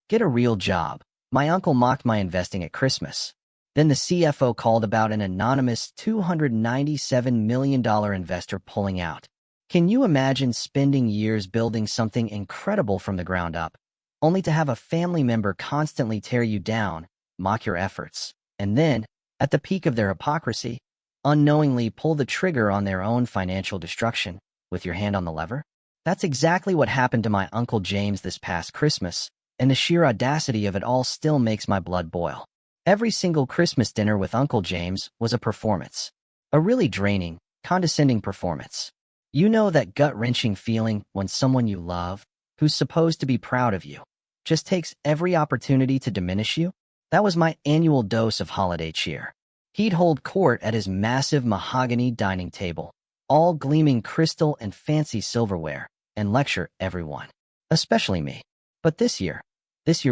Get a real job. My uncle mocked my investing at Christmas. Then the CFO called about an anonymous $297 million investor pulling out. Can you imagine spending years building something incredible from the ground up, only to have a family member constantly tear you down, mock your efforts, and then, at the peak of their hypocrisy, unknowingly pull the trigger on their own financial destruction with your hand on the lever? That's exactly what happened to my Uncle James this past Christmas, and the sheer audacity of it all still makes my blood boil. Every single Christmas dinner with Uncle James was a performance. A really draining, condescending performance. You know that gut-wrenching feeling when someone you love, who's supposed to be proud of you, just takes every opportunity to diminish you? That was my annual dose of holiday cheer. He'd hold court at his massive mahogany dining table, all gleaming crystal and fancy silverware, and lecture everyone, especially me. But this year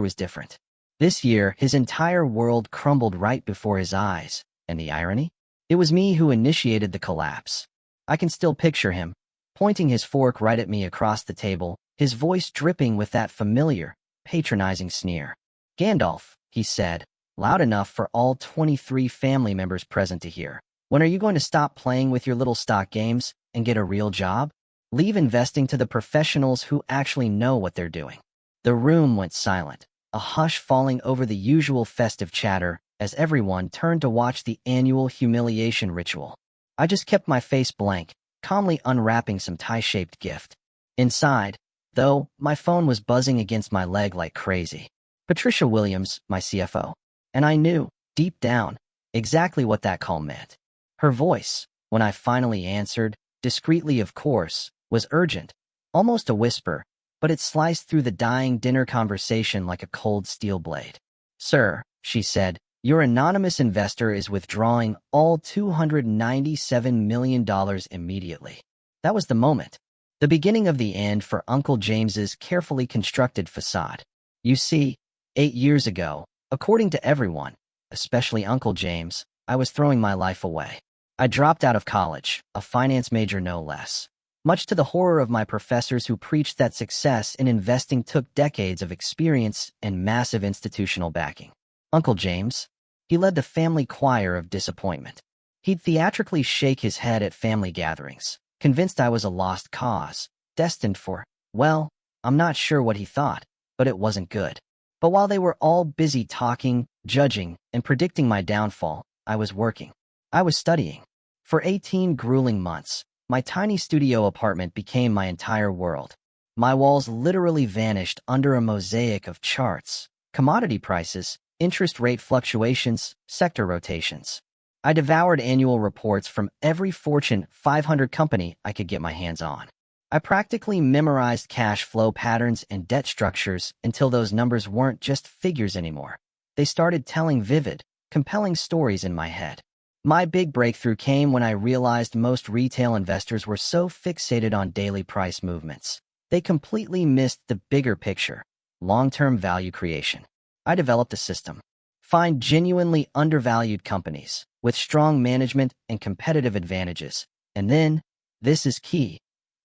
was different. This year, his entire world crumbled right before his eyes, and the irony? It was me who initiated the collapse. I can still picture him, pointing his fork right at me across the table, his voice dripping with that familiar, patronizing sneer. "Gandalf," he said, loud enough for all 23 family members present to hear. "When are you going to stop playing with your little stock games and get a real job? Leave investing to the professionals who actually know what they're doing." The room went silent, a hush falling over the usual festive chatter as everyone turned to watch the annual humiliation ritual. I just kept my face blank, calmly unwrapping some tie-shaped gift. Inside, though, my phone was buzzing against my leg like crazy. Patricia Williams, my CFO. And I knew, deep down, exactly what that call meant. Her voice, when I finally answered, discreetly of course, was urgent, almost a whisper, but it sliced through the dying dinner conversation like a cold steel blade. "Sir," she said, "your anonymous investor is withdrawing all $297 million immediately." That was the moment. The beginning of the end for Uncle James's carefully constructed facade. You see, 8 years ago, according to everyone, especially Uncle James, I was throwing my life away. I dropped out of college, a finance major no less. Much to the horror of my professors who preached that success in investing took decades of experience and massive institutional backing. Uncle James, he led the family choir of disappointment. He'd theatrically shake his head at family gatherings, convinced I was a lost cause, destined for, well, I'm not sure what he thought, but it wasn't good. But while they were all busy talking, judging, and predicting my downfall, I was working. I was studying. For 18 grueling months, my tiny studio apartment became my entire world. My walls literally vanished under a mosaic of charts, commodity prices, interest rate fluctuations, sector rotations. I devoured annual reports from every Fortune 500 company I could get my hands on. I practically memorized cash flow patterns and debt structures until those numbers weren't just figures anymore. They started telling vivid, compelling stories in my head. My big breakthrough came when I realized most retail investors were so fixated on daily price movements. They completely missed the bigger picture, long-term value creation. I developed a system. Find genuinely undervalued companies with strong management and competitive advantages. And then, this is key,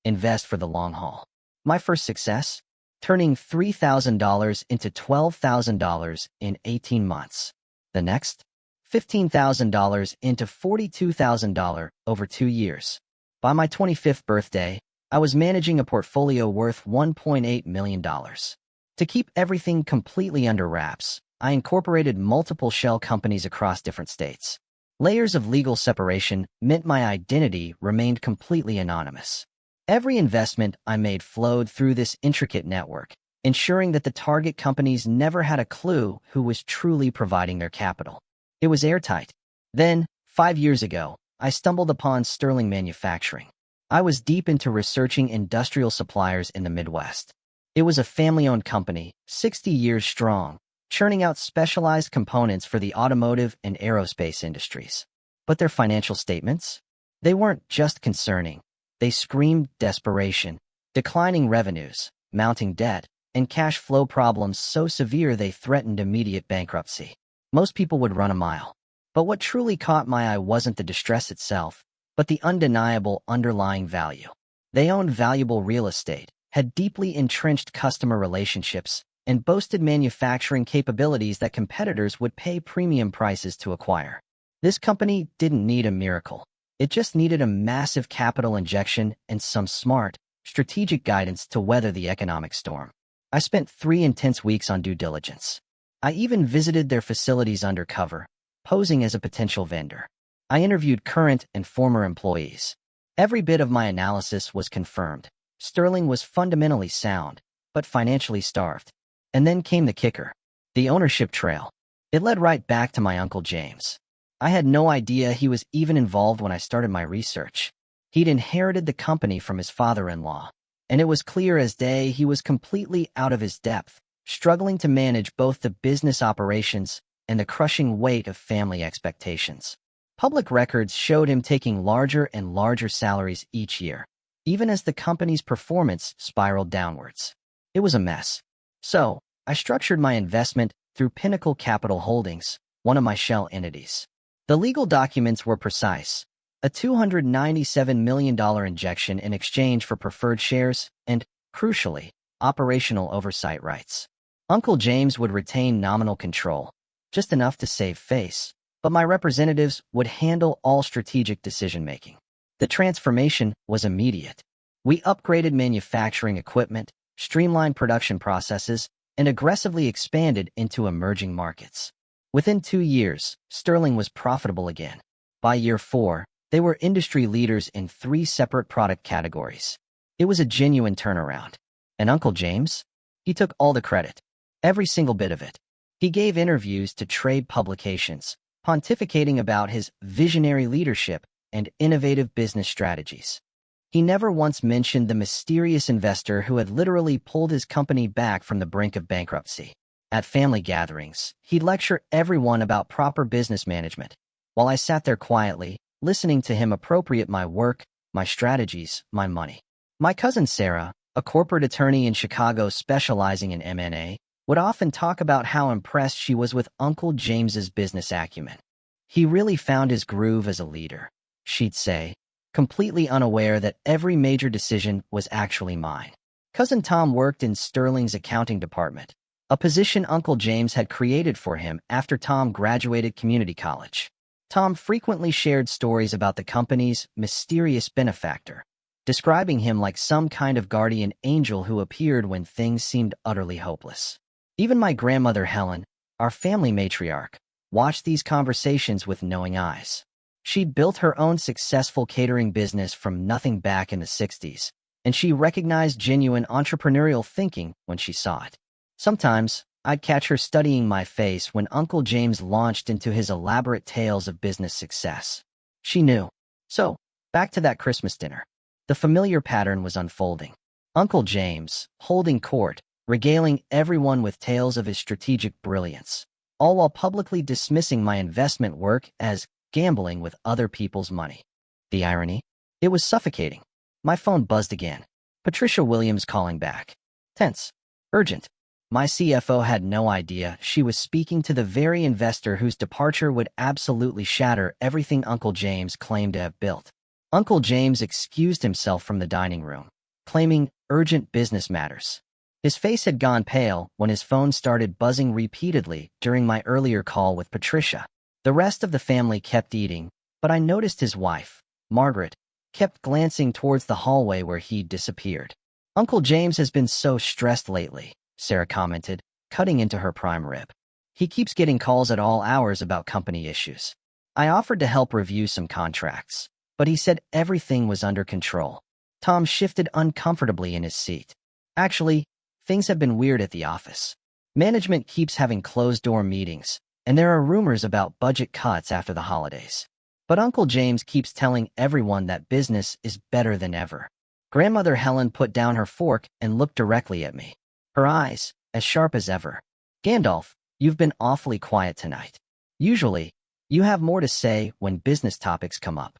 invest for the long haul. My first success? Turning $3,000 into $12,000 in 18 months. The next? $15,000 into $42,000 over 2 years. By my 25th birthday, I was managing a portfolio worth $1.8 million. To keep everything completely under wraps, I incorporated multiple shell companies across different states. Layers of legal separation meant my identity remained completely anonymous. Every investment I made flowed through this intricate network, ensuring that the target companies never had a clue who was truly providing their capital. It was airtight. Then, 5 years ago, I stumbled upon Sterling Manufacturing. I was deep into researching industrial suppliers in the Midwest. It was a family-owned company, 60 years strong, churning out specialized components for the automotive and aerospace industries. But their financial statements? They weren't just concerning. They screamed desperation, declining revenues, mounting debt, and cash flow problems so severe they threatened immediate bankruptcy. Most people would run a mile. But what truly caught my eye wasn't the distress itself, but the undeniable underlying value. They owned valuable real estate, had deeply entrenched customer relationships, and boasted manufacturing capabilities that competitors would pay premium prices to acquire. This company didn't need a miracle. It just needed a massive capital injection and some smart, strategic guidance to weather the economic storm. I spent 3 intense weeks on due diligence. I even visited their facilities undercover, posing as a potential vendor. I interviewed current and former employees. Every bit of my analysis was confirmed. Sterling was fundamentally sound, but financially starved. And then came the kicker. The ownership trail. It led right back to my Uncle James. I had no idea he was even involved when I started my research. He'd inherited the company from his father-in-law, and it was clear as day he was completely out of his depth, struggling to manage both the business operations and the crushing weight of family expectations. Public records showed him taking larger and larger salaries each year, even as the company's performance spiraled downwards. It was a mess. So, I structured my investment through Pinnacle Capital Holdings, one of my shell entities. The legal documents were precise: a $297 million injection in exchange for preferred shares and, crucially, operational oversight rights. Uncle James would retain nominal control, just enough to save face, but my representatives would handle all strategic decision-making. The transformation was immediate. We upgraded manufacturing equipment, streamlined production processes, and aggressively expanded into emerging markets. Within 2 years, Sterling was profitable again. By year 4, they were industry leaders in 3 separate product categories. It was a genuine turnaround. And Uncle James? He took all the credit. Every single bit of it. He gave interviews to trade publications, pontificating about his visionary leadership and innovative business strategies. He never once mentioned the mysterious investor who had literally pulled his company back from the brink of bankruptcy. At family gatherings, he'd lecture everyone about proper business management, while I sat there quietly, listening to him appropriate my work, my strategies, my money. My cousin Sarah, a corporate attorney in Chicago specializing in M&A, would often talk about how impressed she was with Uncle James's business acumen. He really found his groove as a leader, she'd say, completely unaware that every major decision was actually mine. Cousin Tom worked in Sterling's accounting department, a position Uncle James had created for him after Tom graduated community college. Tom frequently shared stories about the company's mysterious benefactor, describing him like some kind of guardian angel who appeared when things seemed utterly hopeless. Even my grandmother Helen, our family matriarch, watched these conversations with knowing eyes. She'd built her own successful catering business from nothing back in the 60s, and she recognized genuine entrepreneurial thinking when she saw it. Sometimes, I'd catch her studying my face when Uncle James launched into his elaborate tales of business success. She knew. So, back to that Christmas dinner. The familiar pattern was unfolding. Uncle James, holding court, regaling everyone with tales of his strategic brilliance, all while publicly dismissing my investment work as gambling with other people's money. The irony? It was suffocating. My phone buzzed again. Patricia Williams calling back. Tense. Urgent. My CFO had no idea she was speaking to the very investor whose departure would absolutely shatter everything Uncle James claimed to have built. Uncle James excused himself from the dining room, claiming urgent business matters. His face had gone pale when his phone started buzzing repeatedly during my earlier call with Patricia. The rest of the family kept eating, but I noticed his wife, Margaret, kept glancing towards the hallway where he'd disappeared. Uncle James has been so stressed lately, Sarah commented, cutting into her prime rib. He keeps getting calls at all hours about company issues. I offered to help review some contracts, but he said everything was under control. Tom shifted uncomfortably in his seat. Actually, things have been weird at the office. Management keeps having closed-door meetings, and there are rumors about budget cuts after the holidays. But Uncle James keeps telling everyone that business is better than ever. Grandmother Helen put down her fork and looked directly at me, her eyes as sharp as ever. Gandalf, you've been awfully quiet tonight. Usually, you have more to say when business topics come up.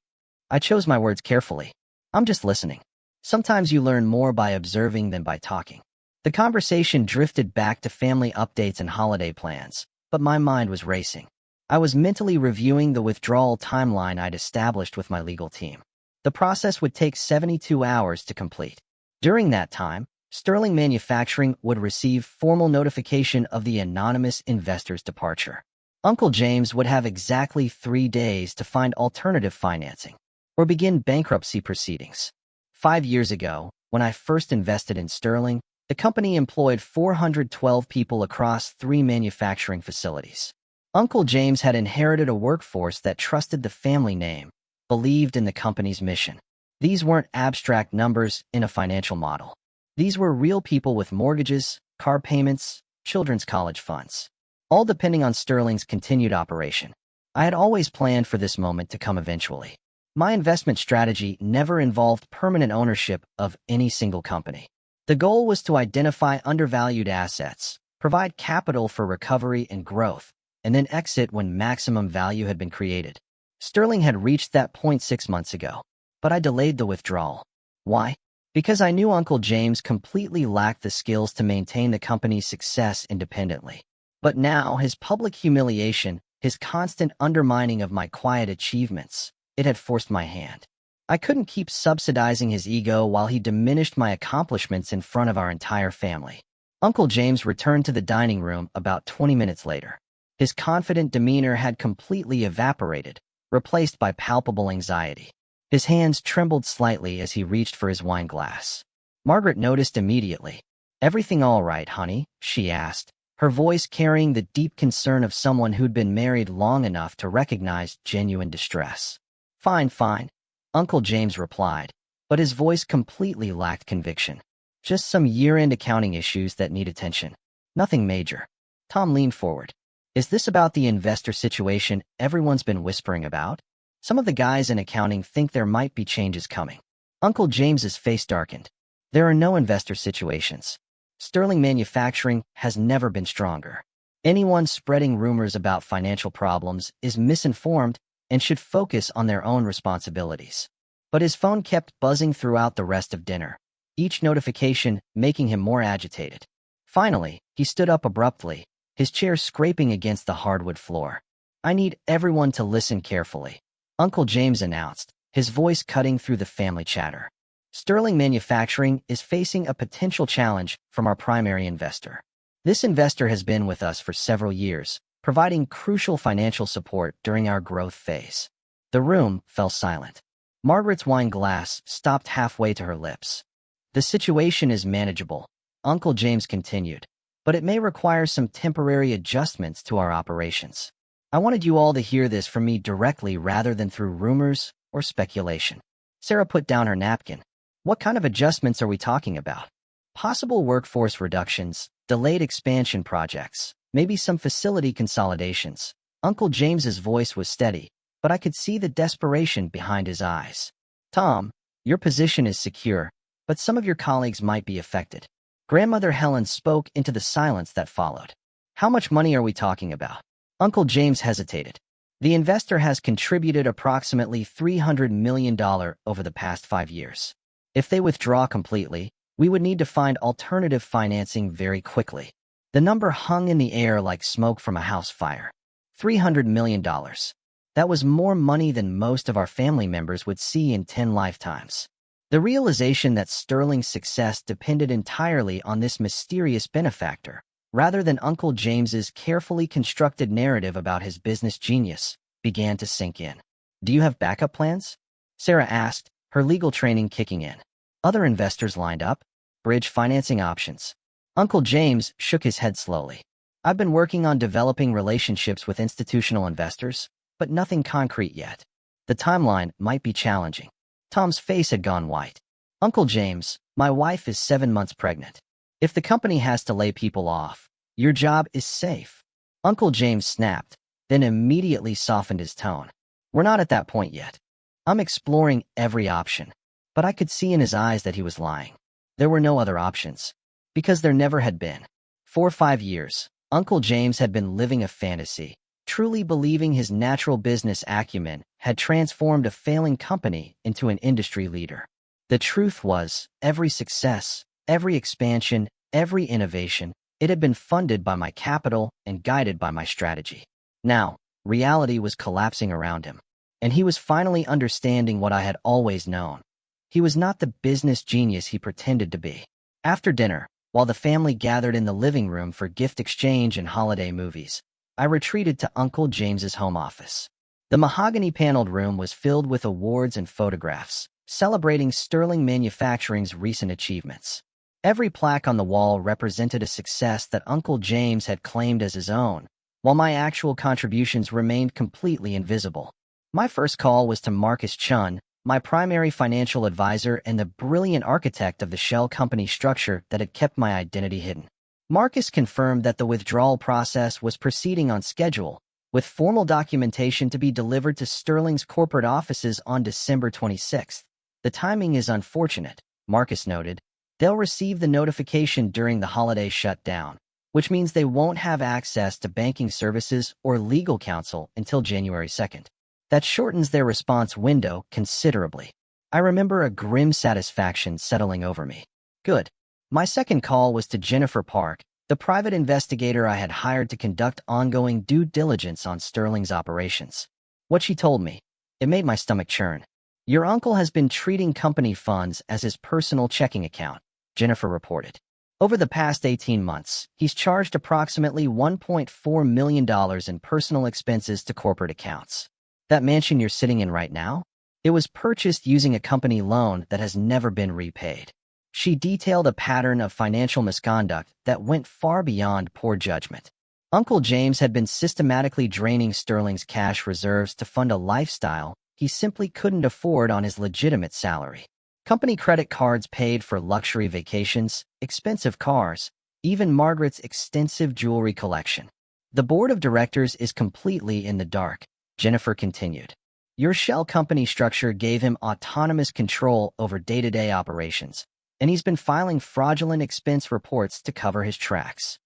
I chose my words carefully. I'm just listening. Sometimes you learn more by observing than by talking. The conversation drifted back to family updates and holiday plans, but my mind was racing. I was mentally reviewing the withdrawal timeline I'd established with my legal team. The process would take 72 hours to complete. During that time, Sterling Manufacturing would receive formal notification of the anonymous investor's departure. Uncle James would have exactly 3 days to find alternative financing or begin bankruptcy proceedings. 5 years ago, when I first invested in Sterling, the company employed 412 people across 3 manufacturing facilities. Uncle James had inherited a workforce that trusted the family name, believed in the company's mission. These weren't abstract numbers in a financial model. These were real people with mortgages, car payments, children's college funds, all depending on Sterling's continued operation. I had always planned for this moment to come eventually. My investment strategy never involved permanent ownership of any single company. The goal was to identify undervalued assets, provide capital for recovery and growth, and then exit when maximum value had been created. Sterling had reached that point 6 months ago, but I delayed the withdrawal. Why? Because I knew Uncle James completely lacked the skills to maintain the company's success independently. But now, his public humiliation, his constant undermining of my quiet achievements, it had forced my hand. I couldn't keep subsidizing his ego while he diminished my accomplishments in front of our entire family. Uncle James returned to the dining room about 20 minutes later. His confident demeanor had completely evaporated, replaced by palpable anxiety. His hands trembled slightly as he reached for his wine glass. Margaret noticed immediately. "Everything all right, honey?" she asked, her voice carrying the deep concern of someone who'd been married long enough to recognize genuine distress. "Fine, fine," Uncle James replied, but his voice completely lacked conviction. "Just some year-end accounting issues that need attention. Nothing major." Tom leaned forward. "Is this about the investor situation everyone's been whispering about? Some of the guys in accounting think there might be changes coming." Uncle James's face darkened. "There are no investor situations. Sterling Manufacturing has never been stronger. Anyone spreading rumors about financial problems is misinformed and should focus on their own responsibilities." But his phone kept buzzing throughout the rest of dinner, each notification making him more agitated. Finally, he stood up abruptly, his chair scraping against the hardwood floor. "I need everyone to listen carefully," Uncle James announced, his voice cutting through the family chatter. "Sterling Manufacturing is facing a potential challenge from our primary investor. This investor has been with us for several years, providing crucial financial support during our growth phase." The room fell silent. Margaret's wine glass stopped halfway to her lips. "The situation is manageable," Uncle James continued, "but it may require some temporary adjustments to our operations. I wanted you all to hear this from me directly rather than through rumors or speculation." Sarah put down her napkin. "What kind of adjustments are we talking about?" "Possible workforce reductions, delayed expansion projects, maybe some facility consolidations." Uncle James's voice was steady, but I could see the desperation behind his eyes. "Tom, your position is secure, but some of your colleagues might be affected." Grandmother Helen spoke into the silence that followed. "How much money are we talking about?" Uncle James hesitated. "The investor has contributed approximately $300 million over the past 5 years. If they withdraw completely, we would need to find alternative financing very quickly." The number hung in the air like smoke from a house fire. $300 million. That was more money than most of our family members would see in 10 lifetimes. The realization that Sterling's success depended entirely on this mysterious benefactor, rather than Uncle James's carefully constructed narrative about his business genius, began to sink in. "Do you have backup plans?" Sarah asked, her legal training kicking in. "Other investors lined up? Bridge financing options?" Uncle James shook his head slowly. "I've been working on developing relationships with institutional investors, but nothing concrete yet. The timeline might be challenging." Tom's face had gone white. "Uncle James, my wife is 7 months pregnant. If the company has to lay people off, your job is safe." Uncle James snapped, then immediately softened his tone. "We're not at that point yet. I'm exploring every option." But I could see in his eyes that he was lying. There were no other options. Because there never had been. For 5 years, Uncle James had been living a fantasy, truly believing his natural business acumen had transformed a failing company into an industry leader. The truth was, every success, every expansion, every innovation, it had been funded by my capital and guided by my strategy. Now, reality was collapsing around him, and he was finally understanding what I had always known. He was not the business genius he pretended to be. After dinner, while the family gathered in the living room for gift exchange and holiday movies, I retreated to Uncle James's home office. The mahogany-paneled room was filled with awards and photographs, celebrating Sterling Manufacturing's recent achievements. Every plaque on the wall represented a success that Uncle James had claimed as his own, while my actual contributions remained completely invisible. My first call was to Marcus Chun, my primary financial advisor and the brilliant architect of the shell company structure that had kept my identity hidden. Marcus confirmed that the withdrawal process was proceeding on schedule, with formal documentation to be delivered to Sterling's corporate offices on December 26th. The timing is unfortunate, Marcus noted. They'll receive the notification during the holiday shutdown, which means they won't have access to banking services or legal counsel until January 2nd. That shortens their response window considerably. I remember a grim satisfaction settling over me. Good. My second call was to Jennifer Park, the private investigator I had hired to conduct ongoing due diligence on Sterling's operations. What she told me, it made my stomach churn. Your uncle has been treating company funds as his personal checking account, Jennifer reported. Over the past 18 months, he's charged approximately $1.4 million in personal expenses to corporate accounts. That mansion you're sitting in right now? It was purchased using a company loan that has never been repaid. She detailed a pattern of financial misconduct that went far beyond poor judgment. Uncle James had been systematically draining Sterling's cash reserves to fund a lifestyle he simply couldn't afford on his legitimate salary. Company credit cards paid for luxury vacations, expensive cars, even Margaret's extensive jewelry collection. The board of directors is completely in the dark, Jennifer continued. Your shell company structure gave him autonomous control over day-to-day operations, and he's been filing fraudulent expense reports to cover his tracks.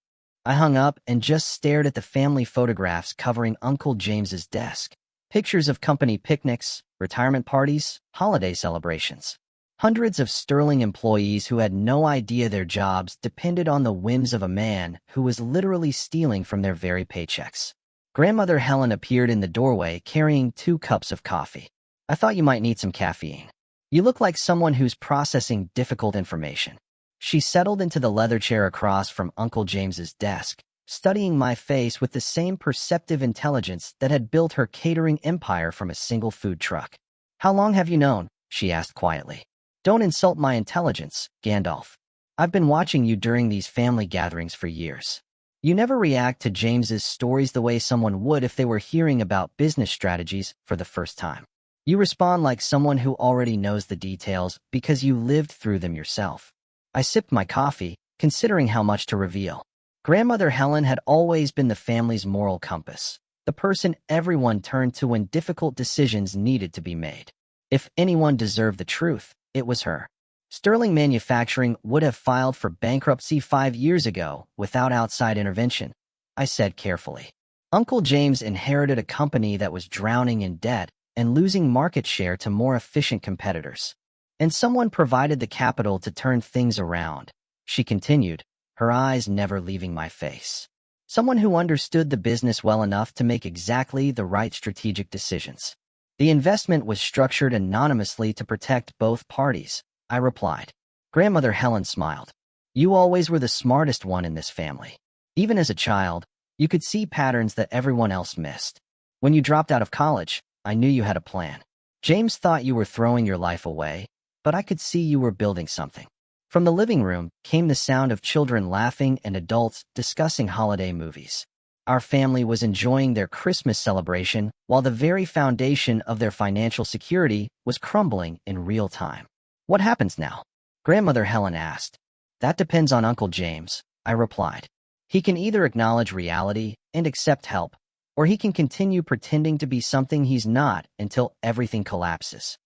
I hung up and just stared at the family photographs covering Uncle James's desk. Pictures of company picnics, retirement parties, holiday celebrations. Hundreds of Sterling employees who had no idea their jobs depended on the whims of a man who was literally stealing from their very paychecks. Grandmother Helen appeared in the doorway carrying 2 cups of coffee. I thought you might need some caffeine. You look like someone who's processing difficult information. She settled into the leather chair across from Uncle James's desk, studying my face with the same perceptive intelligence that had built her catering empire from a single food truck. How long have you known? She asked quietly. Don't insult my intelligence, Gandalf. I've been watching you during these family gatherings for years. You never react to James's stories the way someone would if they were hearing about business strategies for the first time. You respond like someone who already knows the details because you lived through them yourself. I sipped my coffee, considering how much to reveal. Grandmother Helen had always been the family's moral compass, the person everyone turned to when difficult decisions needed to be made. If anyone deserved the truth, it was her. Sterling Manufacturing would have filed for bankruptcy 5 years ago without outside intervention, I said carefully. Uncle James inherited a company that was drowning in debt and losing market share to more efficient competitors. And someone provided the capital to turn things around, she continued, her eyes never leaving my face. Someone who understood the business well enough to make exactly the right strategic decisions. The investment was structured anonymously to protect both parties, I replied. Grandmother Helen smiled. You always were the smartest one in this family. Even as a child, you could see patterns that everyone else missed. When you dropped out of college, I knew you had a plan. James thought you were throwing your life away, but I could see you were building something. From the living room came the sound of children laughing and adults discussing holiday movies. Our family was enjoying their Christmas celebration while the very foundation of their financial security was crumbling in real time. What happens now? Grandmother Helen asked. That depends on Uncle James, I replied. He can either acknowledge reality and accept help, or he can continue pretending to be something he's not until everything collapses.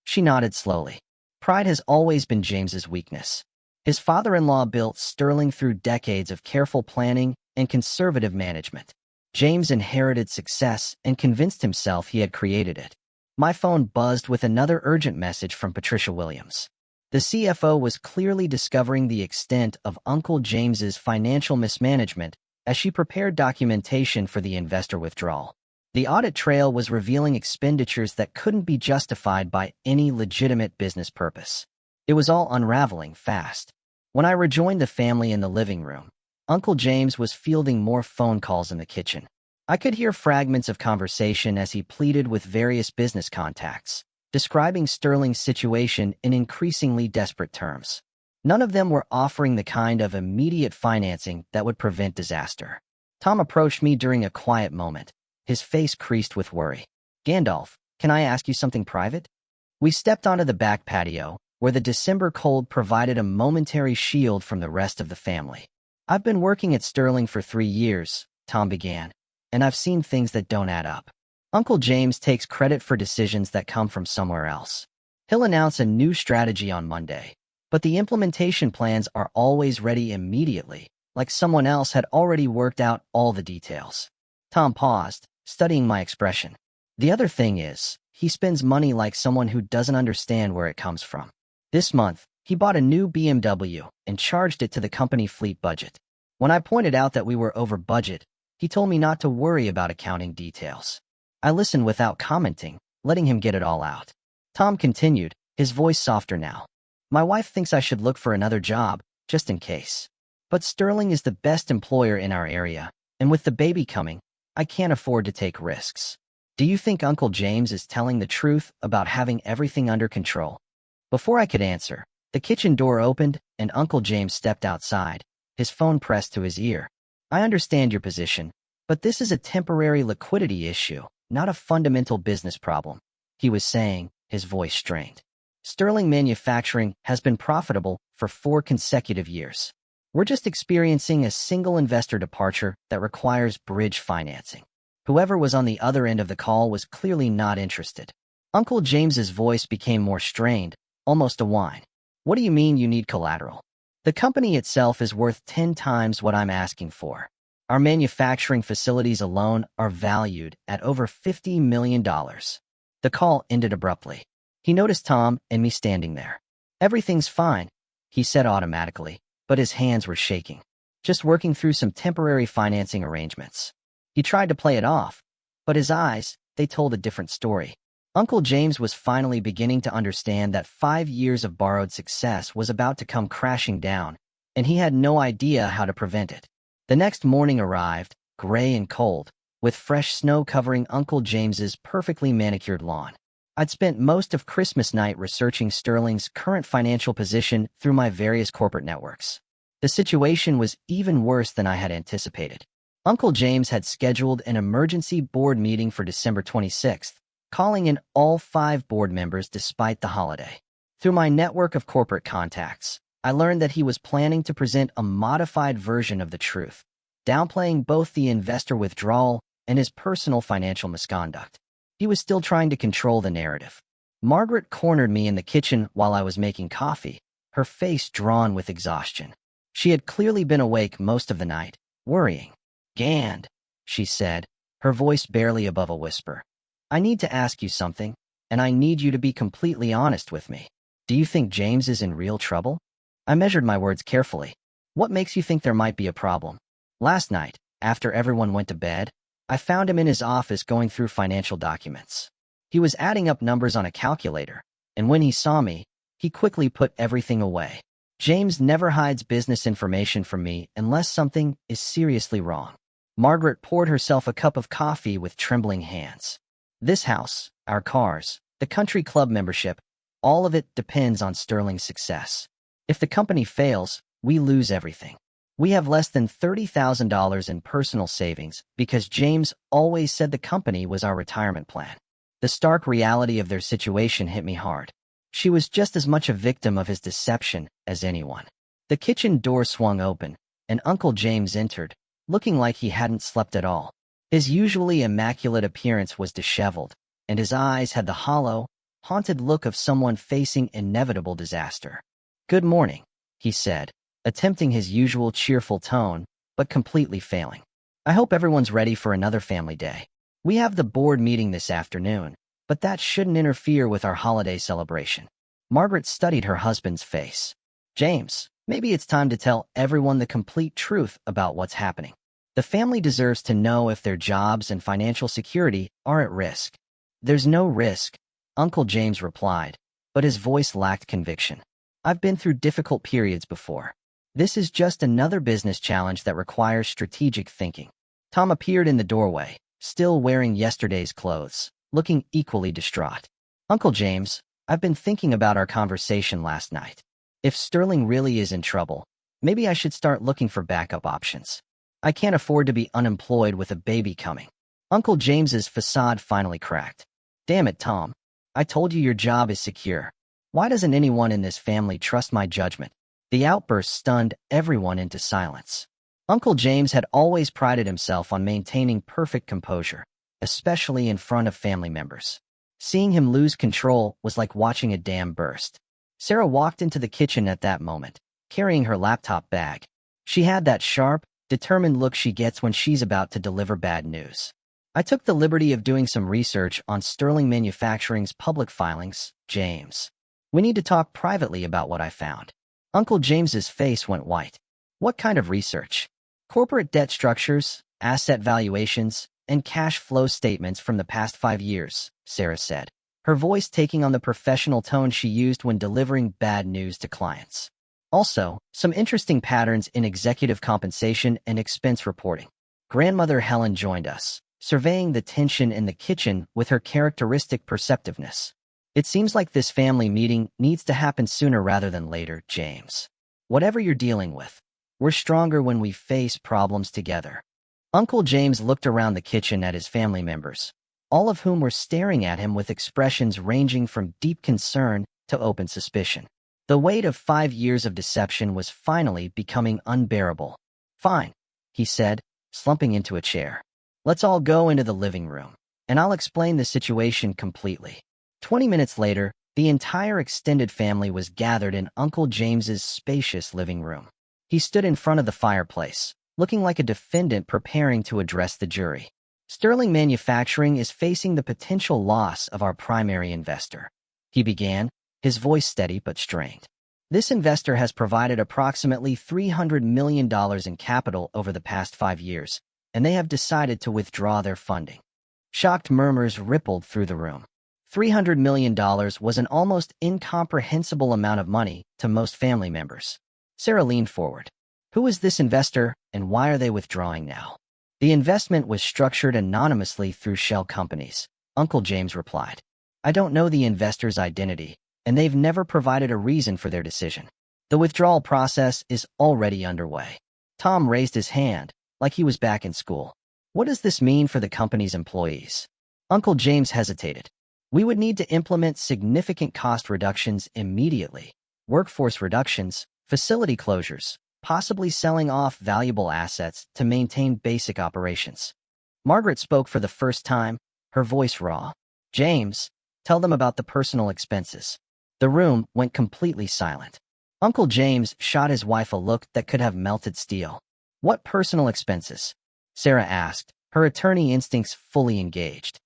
She nodded slowly. Pride has always been James's weakness. His father-in-law built Sterling through decades of careful planning and conservative management. James inherited success and convinced himself he had created it. My phone buzzed with another urgent message from Patricia Williams. The CFO was clearly discovering the extent of Uncle James's financial mismanagement as she prepared documentation for the investor withdrawal. The audit trail was revealing expenditures that couldn't be justified by any legitimate business purpose. It was all unraveling fast. When I rejoined the family in the living room, Uncle James was fielding more phone calls in the kitchen. I could hear fragments of conversation as he pleaded with various business contacts, describing Sterling's situation in increasingly desperate terms. None of them were offering the kind of immediate financing that would prevent disaster. Tom approached me during a quiet moment, his face creased with worry. "Gandalf, can I ask you something private?" We stepped onto the back patio, where the December cold provided a momentary shield from the rest of the family. "I've been working at Sterling for 3 years," Tom began, "and I've seen things that don't add up. Uncle James takes credit for decisions that come from somewhere else. He'll announce a new strategy on Monday, but the implementation plans are always ready immediately, like someone else had already worked out all the details." Tom paused, studying my expression. "The other thing is, he spends money like someone who doesn't understand where it comes from. This month, he bought a new BMW and charged it to the company fleet budget. When I pointed out that we were over budget, he told me not to worry about accounting details. I listened without commenting, letting him get it all out." Tom continued, his voice softer now. "My wife thinks I should look for another job, just in case. But Sterling is the best employer in our area, and with the baby coming, I can't afford to take risks. Do you think Uncle James is telling the truth about having everything under control?" Before I could answer, the kitchen door opened and Uncle James stepped outside, his phone pressed to his ear. "I understand your position, but this is a temporary liquidity issue, not a fundamental business problem," he was saying, his voice strained. "Sterling Manufacturing has been profitable for 4 consecutive years. We're just experiencing a single investor departure that requires bridge financing." Whoever was on the other end of the call was clearly not interested. Uncle James's voice became more strained, almost a whine. "What do you mean you need collateral? The company itself is worth 10 times what I'm asking for. Our manufacturing facilities alone are valued at over $50 million. The call ended abruptly. He noticed Tom and me standing there. "Everything's fine," he said automatically, but his hands were shaking. "Just working through some temporary financing arrangements." He tried to play it off, but his eyes, they told a different story. Uncle James was finally beginning to understand that 5 years of borrowed success was about to come crashing down, and he had no idea how to prevent it. The next morning arrived, gray and cold, with fresh snow covering Uncle James's perfectly manicured lawn. I'd spent most of Christmas night researching Sterling's current financial position through my various corporate networks. The situation was even worse than I had anticipated. Uncle James had scheduled an emergency board meeting for December 26th, calling in all 5 board members despite the holiday. Through my network of corporate contacts, I learned that he was planning to present a modified version of the truth, downplaying both the investor withdrawal and his personal financial misconduct. He was still trying to control the narrative. Margaret cornered me in the kitchen while I was making coffee, her face drawn with exhaustion. She had clearly been awake most of the night, worrying. "Gand," she said, her voice barely above a whisper. "I need to ask you something, and I need you to be completely honest with me. Do you think James is in real trouble?" I measured my words carefully. "What makes you think there might be a problem?" "Last night, after everyone went to bed, I found him in his office going through financial documents. He was adding up numbers on a calculator, and when he saw me, he quickly put everything away. James never hides business information from me unless something is seriously wrong." Margaret poured herself a cup of coffee with trembling hands. "This house, our cars, the country club membership, all of it depends on Sterling's success. If the company fails, we lose everything. We have less than $30,000 in personal savings because James always said the company was our retirement plan." The stark reality of their situation hit me hard. She was just as much a victim of his deception as anyone. The kitchen door swung open, and Uncle James entered, looking like he hadn't slept at all. His usually immaculate appearance was disheveled, and his eyes had the hollow, haunted look of someone facing inevitable disaster. "Good morning," he said, attempting his usual cheerful tone, but completely failing. "I hope everyone's ready for another family day. We have the board meeting this afternoon, but that shouldn't interfere with our holiday celebration." Margaret studied her husband's face. "James, maybe it's time to tell everyone the complete truth about what's happening. The family deserves to know if their jobs and financial security are at risk." "There's no risk," Uncle James replied, but his voice lacked conviction. "I've been through difficult periods before. This is just another business challenge that requires strategic thinking. Tom appeared in the doorway, still wearing yesterday's clothes, looking equally distraught. Uncle James, I've been thinking about our conversation last night. If Sterling really is in trouble, maybe I should start looking for backup options. I can't afford to be unemployed with a baby coming. Uncle James's facade finally cracked. Damn it, Tom. I told you your job is secure. Why doesn't anyone in this family trust my judgment? The outburst stunned everyone into silence. Uncle James had always prided himself on maintaining perfect composure, especially in front of family members. Seeing him lose control was like watching a dam burst. Sarah walked into the kitchen at that moment, carrying her laptop bag. She had that sharp, determined look she gets when she's about to deliver bad news. I took the liberty of doing some research on Sterling Manufacturing's public filings, James. We need to talk privately about what I found. Uncle James's face went white. What kind of research? Corporate debt structures, asset valuations, and cash flow statements from the past 5 years, Sarah said, her voice taking on the professional tone she used when delivering bad news to clients. Also, some interesting patterns in executive compensation and expense reporting. Grandmother Helen joined us, surveying the tension in the kitchen with her characteristic perceptiveness. It seems like this family meeting needs to happen sooner rather than later, James. Whatever you're dealing with, we're stronger when we face problems together. Uncle James looked around the kitchen at his family members, all of whom were staring at him with expressions ranging from deep concern to open suspicion. The weight of 5 years of deception was finally becoming unbearable. Fine, he said, slumping into a chair. Let's all go into the living room, and I'll explain the situation completely. 20 minutes later, the entire extended family was gathered in Uncle James's spacious living room. He stood in front of the fireplace, looking like a defendant preparing to address the jury. Sterling Manufacturing is facing the potential loss of our primary investor, he began, his voice steady but strained. This investor has provided approximately $300 million in capital over the past 5 years, and they have decided to withdraw their funding. Shocked murmurs rippled through the room. $300 million was an almost incomprehensible amount of money to most family members. Sarah leaned forward. Who is this investor, and why are they withdrawing now? The investment was structured anonymously through shell companies, Uncle James replied. I don't know the investor's identity, and they've never provided a reason for their decision. The withdrawal process is already underway. Tom raised his hand, like he was back in school. What does this mean for the company's employees? Uncle James hesitated. We would need to implement significant cost reductions immediately. Workforce reductions, facility closures, possibly selling off valuable assets to maintain basic operations. Margaret spoke for the first time, her voice raw. James, tell them about the personal expenses. The room went completely silent. Uncle James shot his wife a look that could have melted steel. What personal expenses? Sarah asked, her attorney instincts fully engaged.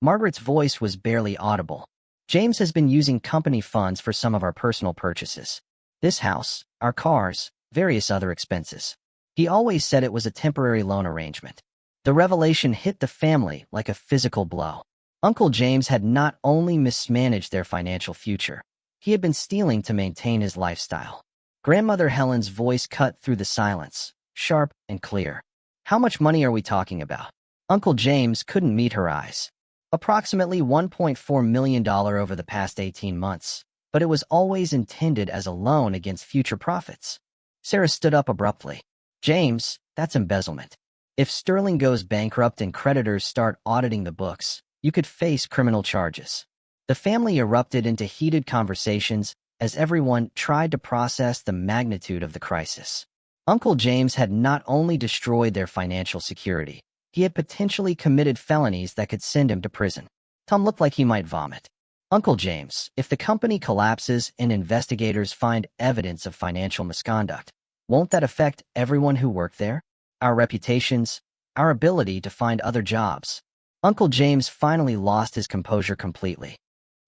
Margaret's voice was barely audible. James has been using company funds for some of our personal purchases. This house, our cars, various other expenses. He always said it was a temporary loan arrangement. The revelation hit the family like a physical blow. Uncle James had not only mismanaged their financial future, he had been stealing to maintain his lifestyle. Grandmother Helen's voice cut through the silence, sharp and clear. How much money are we talking about? Uncle James couldn't meet her eyes. Approximately $1.4 million over the past 18 months, but it was always intended as a loan against future profits. Sarah stood up abruptly. James, that's embezzlement. If Sterling goes bankrupt and creditors start auditing the books, you could face criminal charges. The family erupted into heated conversations as everyone tried to process the magnitude of the crisis. Uncle James had not only destroyed their financial security, he had potentially committed felonies that could send him to prison. Tom looked like he might vomit. Uncle James, if the company collapses and investigators find evidence of financial misconduct, won't that affect everyone who worked there? Our reputations, our ability to find other jobs. Uncle James finally lost his composure completely.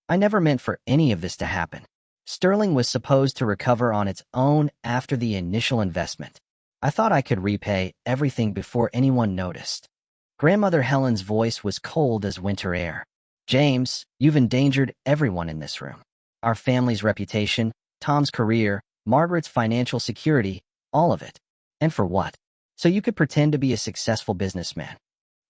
I never meant for any of this to happen. Sterling was supposed to recover on its own after the initial investment. I thought I could repay everything before anyone noticed. Grandmother Helen's voice was cold as winter air. James, you've endangered everyone in this room. Our family's reputation, Tom's career, Margaret's financial security, All of it. And for what? So you could pretend to be a successful businessman.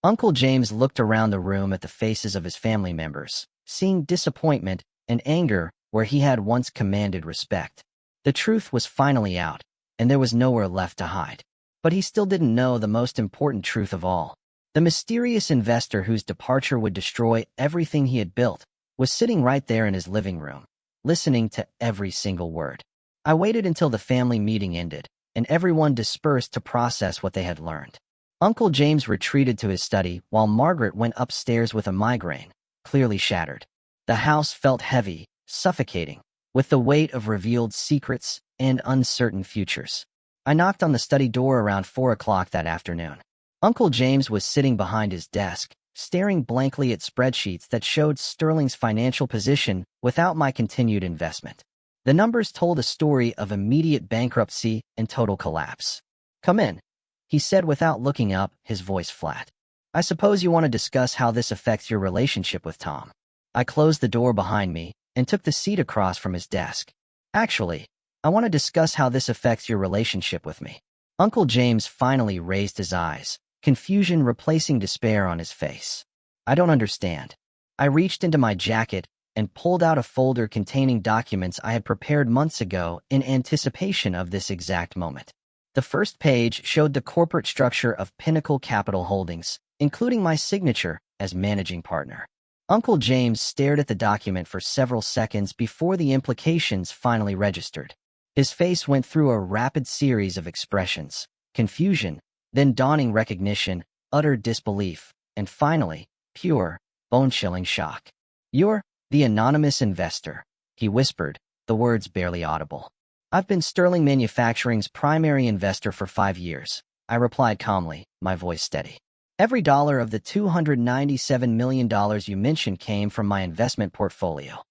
Uncle James looked around the room at the faces of his family members, seeing disappointment and anger where he had once commanded respect. The truth was finally out, and there was nowhere left to hide. But he still didn't know the most important truth of all. The mysterious investor whose departure would destroy everything he had built was sitting right there in his living room, listening to every single word. I waited until the family meeting ended, and everyone dispersed to process what they had learned. Uncle James retreated to his study while Margaret went upstairs with a migraine, clearly shattered. The house felt heavy, suffocating, with the weight of revealed secrets and uncertain futures. I knocked on the study door around 4 o'clock that afternoon. Uncle James was sitting behind his desk, staring blankly at spreadsheets that showed Sterling's financial position without my continued investment. The numbers told a story of immediate bankruptcy and total collapse. "Come in," he said without looking up, his voice flat. "I suppose you want to discuss how this affects your relationship with Tom." I closed the door behind me and took the seat across from his desk. "Actually, I want to discuss how this affects your relationship with me." Uncle James finally raised his eyes, confusion replacing despair on his face. "I don't understand." I reached into my jacket and pulled out a folder containing documents I had prepared months ago in anticipation of this exact moment. The first page showed the corporate structure of Pinnacle Capital Holdings, including my signature as managing partner. Uncle James stared at the document for several seconds before the implications finally registered. His face went through a rapid series of expressions: confusion, then dawning recognition, utter disbelief, and finally, pure, bone-chilling shock. "You're the anonymous investor," he whispered, the words barely audible. "I've been Sterling Manufacturing's primary investor for 5 years," I replied calmly, my voice steady. "Every dollar of the $297 million you mentioned came from my investment portfolio."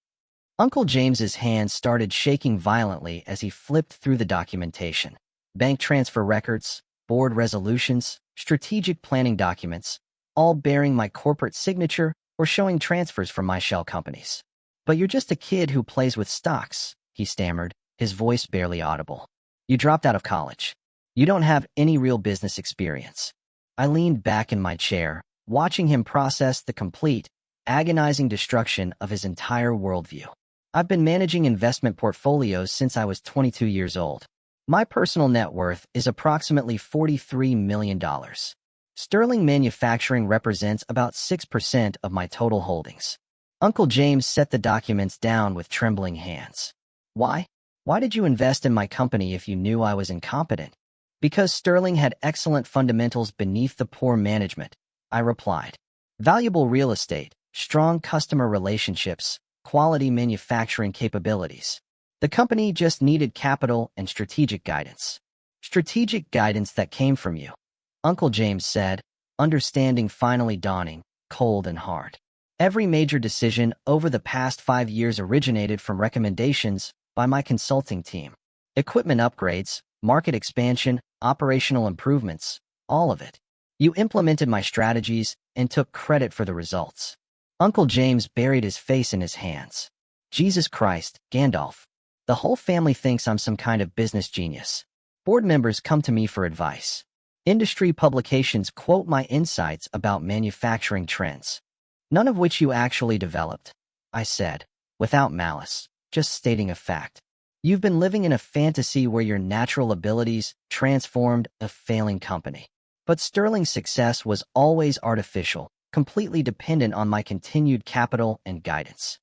Uncle James's hands started shaking violently as he flipped through the documentation. Bank transfer records, board resolutions, strategic planning documents, all bearing my corporate signature or showing transfers from my shell companies. "But you're just a kid who plays with stocks," he stammered, his voice barely audible. "You dropped out of college. You don't have any real business experience." I leaned back in my chair, watching him process the complete, agonizing destruction of his entire worldview. "I've been managing investment portfolios since I was 22 years old. My personal net worth is approximately $43 million. Sterling Manufacturing represents about 6% of my total holdings." Uncle James set the documents down with trembling hands. "Why? Why did you invest in my company if you knew I was incompetent?" "Because Sterling had excellent fundamentals beneath the poor management," I replied. "Valuable real estate, strong customer relationships, quality manufacturing capabilities. The company just needed capital and strategic guidance." "Strategic guidance that came from you," Uncle James said, understanding finally dawning, cold and hard. "Every major decision over the past 5 years originated from recommendations by my consulting team. Equipment upgrades, market expansion, operational improvements, all of it. You implemented my strategies and took credit for the results." Uncle James buried his face in his hands. "Jesus Christ, Gandalf. The whole family thinks I'm some kind of business genius. Board members come to me for advice. Industry publications quote my insights about manufacturing trends. None of which you actually developed," I said, without malice, just stating a fact. "You've been living in a fantasy where your natural abilities transformed a failing company. But Sterling's success was always artificial, completely dependent on my continued capital and guidance."